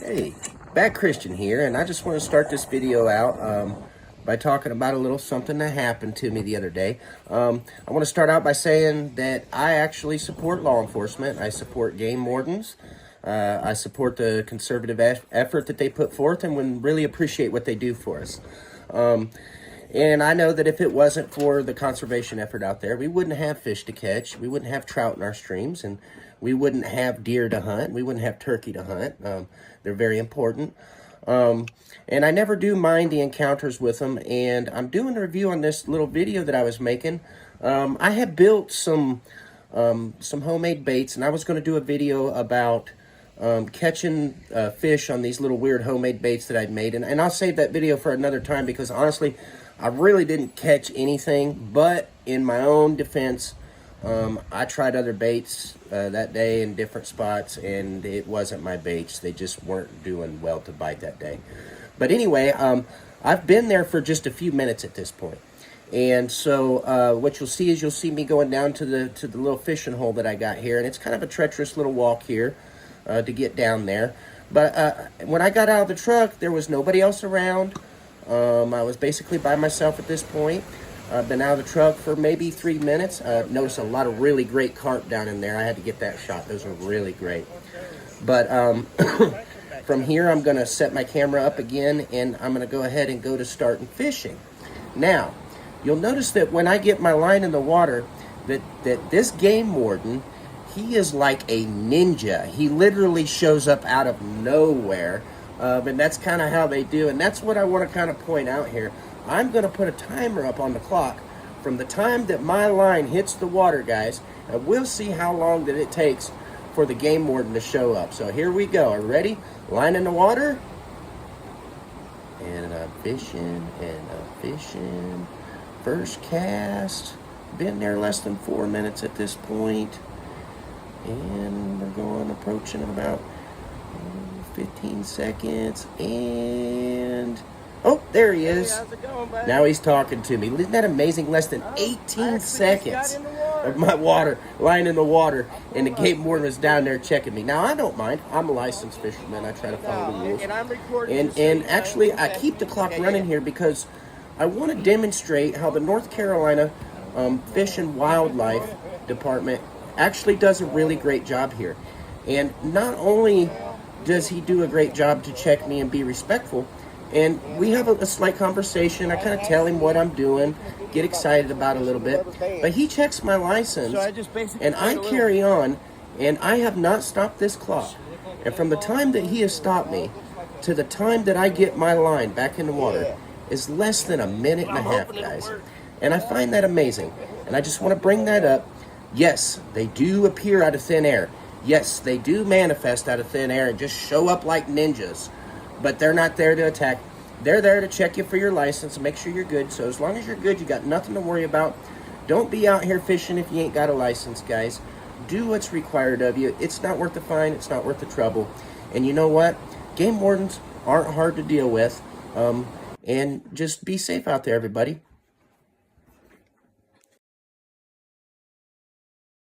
Hey, Bad Christian here, and I just want to start this video out by talking about a little something that happened to me the other day. I want to start out by saying that I actually support law enforcement. I support game wardens. I support the conservative effort that they put forth and would really appreciate what they do for us. And I know that if it wasn't for the conservation effort out there, we wouldn't have fish to catch, we wouldn't have trout in our streams, and we wouldn't have deer to hunt, we wouldn't have turkey to hunt. They're very important. And I never do mind the encounters with them, and I'm doing a review on this little video that I was making. I had built some homemade baits, and I was going to do a video about catching fish on these little weird homemade baits that I'd made. And I'll save that video for another time because honestly, I really didn't catch anything. But in my own defense, I tried other baits that day in different spots, and it wasn't my baits. They just weren't doing well to bite that day. But anyway, I've been there for just a few minutes at this point. And so what you'll see is you'll see me going down to the little fishing hole that I got here. And it's kind of a treacherous little walk here to get down there. But when I got out of the truck, there was nobody else around. I was basically by myself at this point. I've been out of the truck for maybe 3 minutes. Noticed a lot of really great carp down in there. I had to get that shot. Those are really great. But from here, I'm going to set my camera up again, and I'm going to go ahead and go to starting fishing. Now, you'll notice that when I get my line in the water, that this game warden, he is like a ninja. He literally shows up out of nowhere, and that's kind of how they do. And that's what I want to kind of point out here. I'm going to put a timer up on the clock from the time that my line hits the water, guys, and we'll see how long that it takes for the game warden to show up. So here we go. Are you ready? Line in the water. And I'm fishing, and I'm fishing. First cast. Been there less than 4 minutes at this point. And we're going, approaching about 15 seconds. And, oh, there he is. Hey, how's it going, buddy? Now he's talking to me. Isn't that amazing? Less than 18 seconds of my line in the water. And the game warden was down there checking me. Now, I don't mind. I'm a licensed fisherman. I try to follow the rules. And I'm recording. And actually, I keep the clock running here because I want to demonstrate how the North Carolina Fish and Wildlife Department actually does a really great job here. And not only does he do a great job to check me and be respectful, and we have a slight conversation. I kind of tell him what I'm doing, get excited about it a little bit, but he checks my license, and I carry on, and I have not stopped this clock. And from the time that he has stopped me to the time that I get my line back in the water is less than a minute and a half, guys. And I find that amazing. And I just want to bring that up. Yes, they do appear out of thin air. Yes, they do manifest out of thin air and just show up like ninjas. But they're not there to attack. They're there to check you for your license and make sure you're good. So as long as you're good, you got nothing to worry about. Don't be out here fishing if you ain't got a license, guys. Do what's required of you. It's not worth the fine. It's not worth the trouble. And you know what? Game wardens aren't hard to deal with. And just be safe out there, everybody.